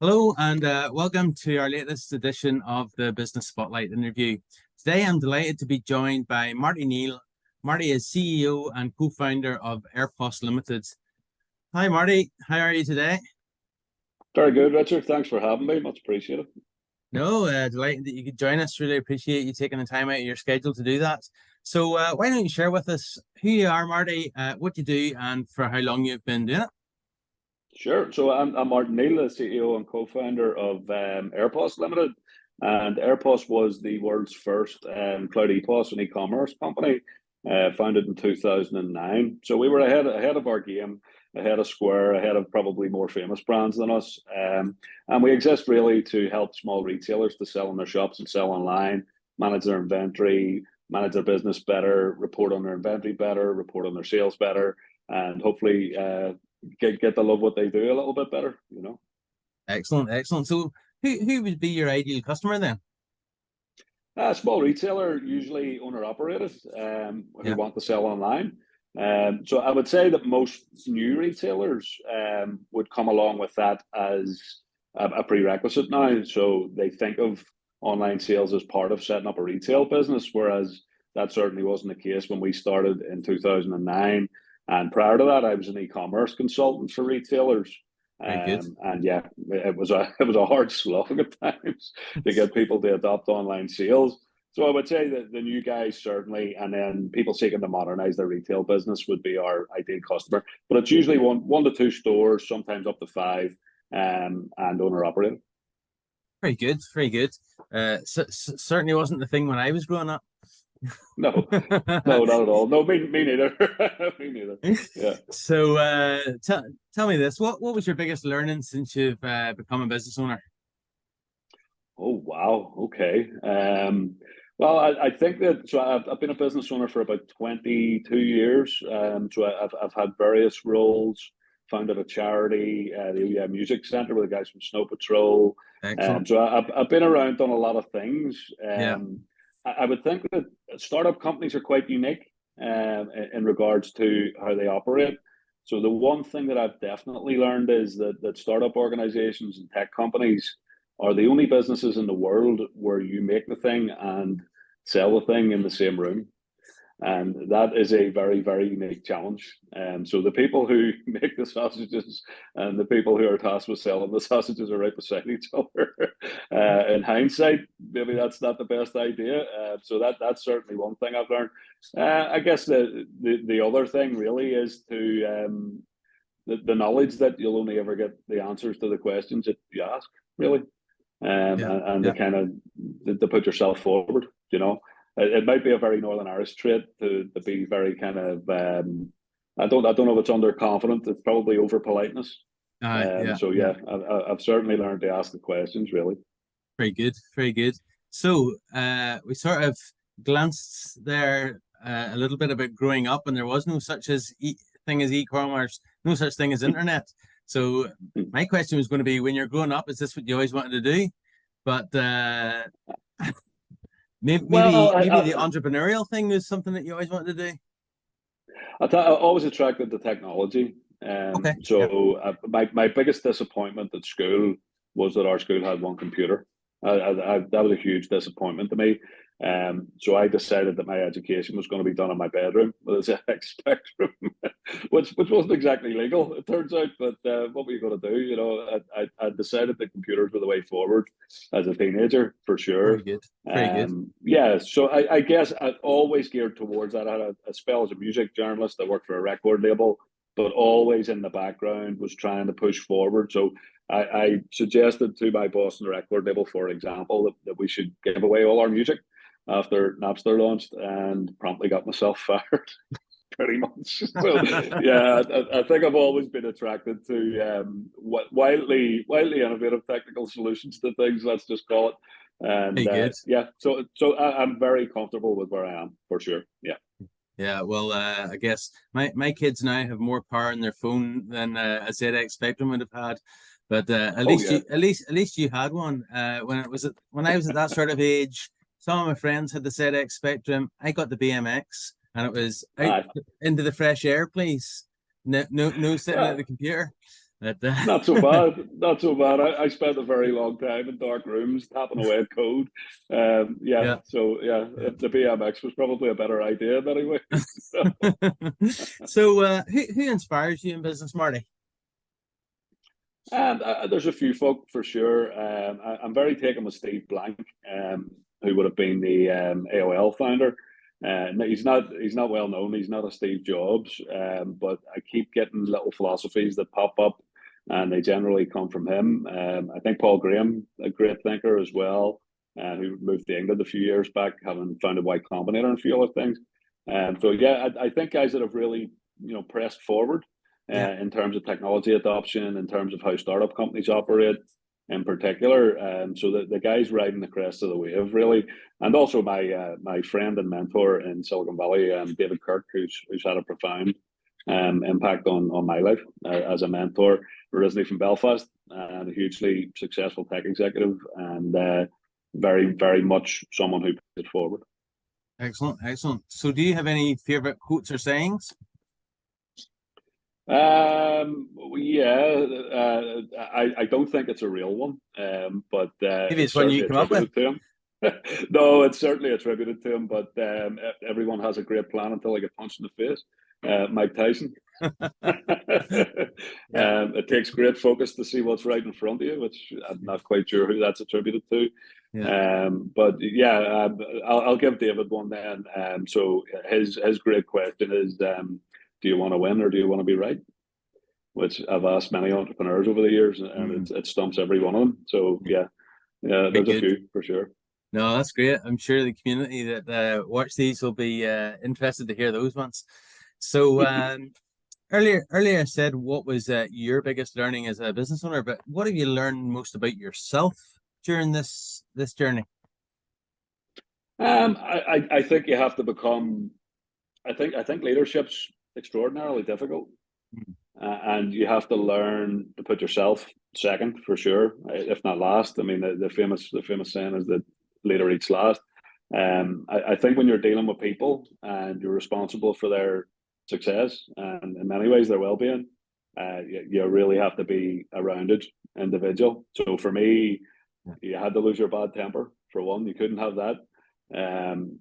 Hello and welcome to our latest edition of the Business Spotlight interview. Today I'm delighted to be joined by Marty Neal. Marty is CEO and co-founder of AirPost Limited. Hi Marty, how are you today? Very good, Richard. Thanks for having me. Much appreciated. No, delighted that you could join us. Really appreciate you taking the time out of your schedule to do that. So why don't you share with us who you are, Marty, what you do, and for how long you've been doing it? Sure. So I'm Marty Neal, the CEO and co-founder of AirPost Limited. And AirPost was the world's first cloud EPOS and e-commerce company, founded in 2009. So we were ahead of our game, ahead of Square, ahead of probably more famous brands than us. And we exist really to help small retailers to sell in their shops and sell online, manage their inventory, manage their business better, report on their inventory better, report on their sales better, and hopefully get to love what they do a little bit better. Excellent, excellent. So who would be your ideal customer then? A small retailer, usually owner operated, who Yeah, want to sell online. So I would say that most new retailers would come along with that as a prerequisite now. So they think of online sales as part of setting up a retail business, whereas that certainly wasn't the case when we started in 2009. And prior to that, I was an e-commerce consultant for retailers. very good. And yeah, it was a hard slog at times to get people to adopt online sales. So I would say that the new guys certainly, and then people seeking to modernize their retail business would be our ideal customer. But it's usually one to two stores, sometimes up to five, and owner operated. Very good, very good. Certainly wasn't the thing when I was growing up. No, no, not at all. No, me neither. Me neither. Yeah. So tell me this, what was your biggest learning since you've become a business owner? Oh wow. Okay. Well, I think that so I've been a business owner for about 22 years. So I've had various roles. Founded a charity, the Music Centre with the guys from Snow Patrol. Excellent. So I've been around on a lot of things. Yeah, I would think that startup companies are quite unique in regards to how they operate. So the one thing that I've definitely learned is that startup organizations and tech companies are the only businesses in the world where you make the thing and sell the thing in the same room. And that is a very, very unique challenge. So the people who make the sausages and the people who are tasked with selling the sausages are right beside each other. In hindsight, maybe that's not the best idea. So that's certainly one thing I've learned. I guess the other thing really is to the knowledge that you'll only ever get the answers to the questions that you ask, really, yeah, and yeah. to kind of to put yourself forward. It might be a very Northern Irish trait to be very kind of I don't know if it's underconfident. It's probably over politeness. Yeah, So yeah. yeah, I've certainly learned to ask the questions really. Very good, very good. So we sort of glanced there a little bit about growing up, and there was no such thing as e-commerce, no such thing as internet. So Hmm. my question was going to be, when you're growing up, is this what you always wanted to do? But maybe Well, maybe the entrepreneurial thing is something that you always wanted to do. I always attracted to technology. Okay. Yeah. So my biggest disappointment at school was that our school had one computer. That was a huge disappointment to me. So I decided that my education was going to be done in my bedroom with a ZX Spectrum, which wasn't exactly legal, it turns out. But what were you going to do? I decided that computers were the way forward as a teenager, for Very sure. good. Very good. Yeah, so I guess I always geared towards that. I had a spell as a music journalist. I worked for a record label, but always in the background was trying to push forward. So I suggested to my boss in the record label, for example, that we should give away all our music after Napster launched, and promptly got myself fired. Pretty much. So yeah, I think I've always been attracted to wildly innovative technical solutions to things. Let's just call it. And Very good. yeah, so I'm very comfortable with where I am for sure. Yeah. Yeah, well, I guess my kids now have more power in their phone than a ZX Spectrum would have had. But at Oh least yeah. you had one. When I was at that sort of age, some of my friends had the ZX Spectrum. I got the BMX, and it was out Uh, into the fresh air, please. No sitting at well, the computer. Not so bad, not so bad. I spent a very long time in dark rooms tapping away at code. Yeah, yeah, so yeah, yeah. the BMX was probably a better idea in many ways. So, who inspires you in business, Marty? And there's a few folk for sure. I'm very taken with Steve Blank, who would have been the AOL founder. No, he's not well known. He's not a Steve Jobs, but I keep getting little philosophies that pop up, and they generally come from him. I think Paul Graham, a great thinker as well, who moved to England a few years back, having founded Y Combinator and a few other things. So yeah, I think guys that have really pressed forward Yeah, in terms of technology adoption, in terms of how startup companies operate in particular. So the guys riding the crest of the wave, really. And also my friend and mentor in Silicon Valley, David Kirk, who's had a profound impact on my life as a mentor, originally from Belfast, and a hugely successful tech executive, and very, very much someone who puts it forward. excellent, excellent. So, do you have any favorite quotes or sayings? Yeah, I don't think it's a real one, but Maybe it's it's one you certainly come up with. attributed to him. No, it's certainly attributed to him, but everyone has a great plan until they get punched in the face. Mike Tyson. Yeah, It takes great focus to see what's right in front of you, which I'm not quite sure who that's attributed to. yeah, But yeah, I'll give David one then. So his great question is, do you want to win or do you want to be right? Which I've asked many entrepreneurs over the years, and mm, it stumps every one of them. So yeah, yeah, very there's a good. few for sure. No, that's great. I'm sure the community that watch these will be interested to hear those ones. So, earlier I said what was your biggest learning as a business owner, but what have you learned most about yourself during this journey? I think you have to become. I think leadership's extraordinarily difficult, Mm. and you have to learn to put yourself second for sure, if not last. I mean, the famous saying is that leader eats last. I think when you're dealing with people and you're responsible for their success and in many ways their well-being, you really have to be a rounded individual. So for me, Yeah, you had to lose your bad temper for one. You couldn't have that.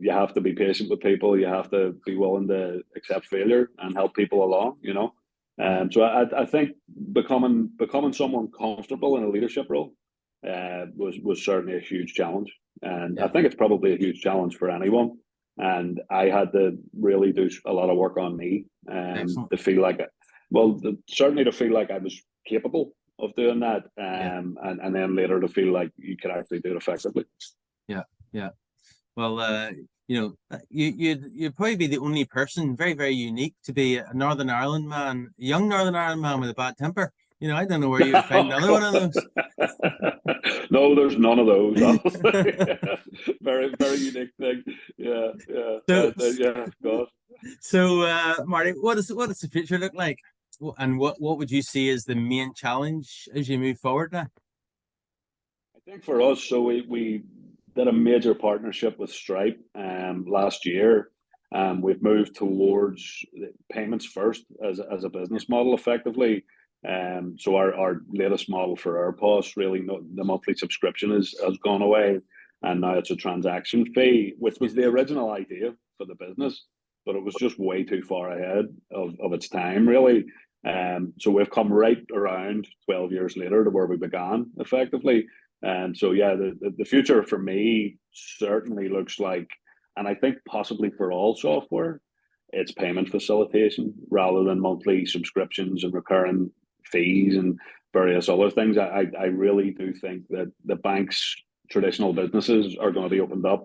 You have to be patient with people. You have to be willing to accept failure and help people along. yeah, So I think becoming someone comfortable in a leadership role was certainly a huge challenge, and I yeah. think it's probably a huge challenge for anyone. And I had to really do a lot of work on me, Excellent. to feel like, well, certainly to feel like I was capable of doing that, Yeah, and then later to feel like you could actually do it effectively. yeah, yeah. Well, you'd probably be the only person, very, very unique, to be a Northern Ireland man, a young Northern Ireland man with a bad temper. I don't know where you would find another one of those. No, there's none of those. Honestly. Very, very unique thing. Yeah, yeah, So, yeah. God. so, Marty, what does the future look like? And what would you see as the main challenge as you move forward now? I think for us, so we did a major partnership with Stripe last year. We've moved towards payments first as a business model effectively. So our latest model for AirPods, really, no, the monthly subscription has gone away, and now it's a transaction fee, which Yeah, was the original idea for the business, but it was just way too far ahead of its time, really. So we've come right around 12 years later to where we began effectively. And so, yeah, the future for me certainly looks like, and I think possibly for all software, it's payment facilitation rather than monthly subscriptions and recurring fees and various other things. I really do think that the banks' traditional businesses are going to be opened up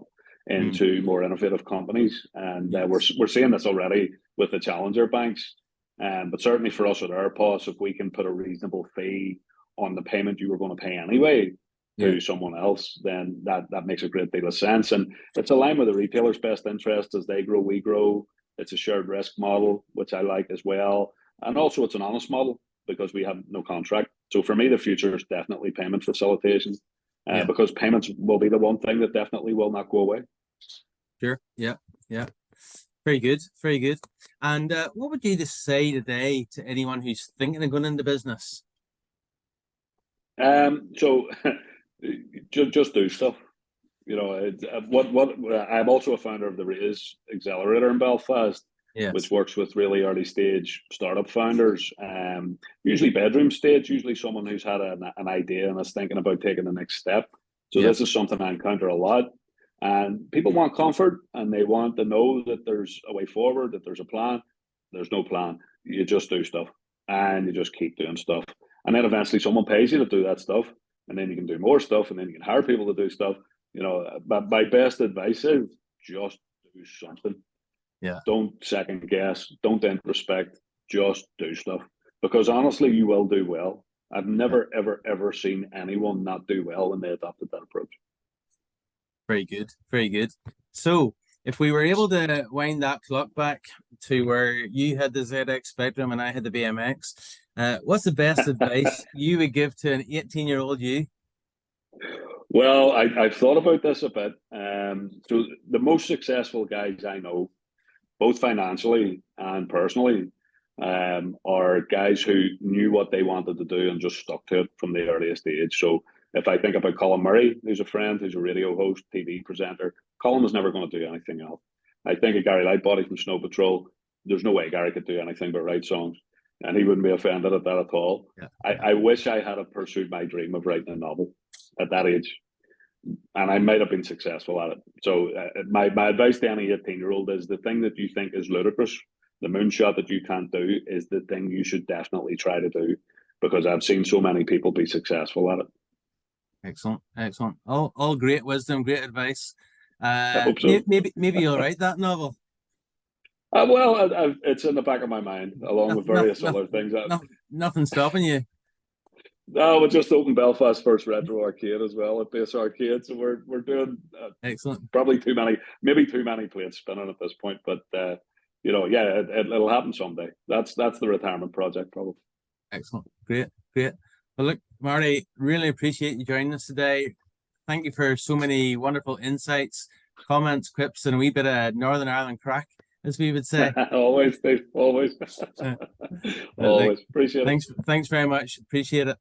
mm, into more innovative companies, and yes, we're seeing this already with the challenger banks. But certainly for us at AirPods, if we can put a reasonable fee on the payment you were going to pay anyway yeah, to someone else, then that makes a great deal of sense. And it's aligned with the retailer's best interest. As they grow, we grow. It's a shared risk model, which I like as well. And also it's an honest model because we have no contract. So for me, the future is definitely payment facilitation, yeah, because payments will be the one thing that definitely will not go away. sure, yeah, yeah. Very good, very good. And what would you just say today to anyone who's thinking of going into business? So just do stuff. You know, I'm also a founder of the Raise Accelerator in Belfast, which Yes. works with really early stage startup founders, usually bedroom stage, usually someone who's had an idea and is thinking about taking the next step. So Yeah. this is something I encounter a lot. And people want comfort and they want to know that there's a way forward, that there's a plan. There's no plan. You just do stuff and you just keep doing stuff. And then eventually someone pays you to do that stuff. And then you can do more stuff and then you can hire people to do stuff. You know, but my best advice is just do something. Yeah. Don't second guess. Don't introspect. Just do stuff. Because honestly, you will do well. I've Yeah. never, ever, ever seen anyone not do well when they adopted that approach. Very good. Very good. So if we were able to wind that clock back to where you had the ZX Spectrum and I had the BMX, what's the best advice you would give to an 18-year-old you? Well, I've thought about this a bit. So the most successful guys I know, both financially and personally, are guys who knew what they wanted to do and just stuck to it from the earliest age. So if I think about Colin Murray, who's a friend, who's a radio host, TV presenter, Colin was never going to do anything else. I think of Gary Lightbody from Snow Patrol. There's no way Gary could do anything but write songs, and he wouldn't be offended at that at all. Yeah. I wish I had pursued my dream of writing a novel at that age, and I might have been successful at it. So my advice to any 18-year-old is the thing that you think is ludicrous, the moonshot that you can't do, is the thing you should definitely try to do, because I've seen so many people be successful at it. Excellent. Excellent. All great wisdom, great advice. I hope so. Maybe you'll write that novel. Well, it's in the back of my mind, along with various other things. Nothing stopping you. No, we just opened Belfast's first retro arcade as well at Base Arcade, so we're doing excellent. Probably maybe too many plates spinning at this point, but yeah, it'll happen someday. That's the retirement project, probably. Excellent, great. Well, look, Marty, really appreciate you joining us today. Thank you for so many wonderful insights, comments, quips, and a wee bit of Northern Ireland crack, as we would say. Always, Steve. Always. Always. Appreciate it. Thanks very much. Appreciate it.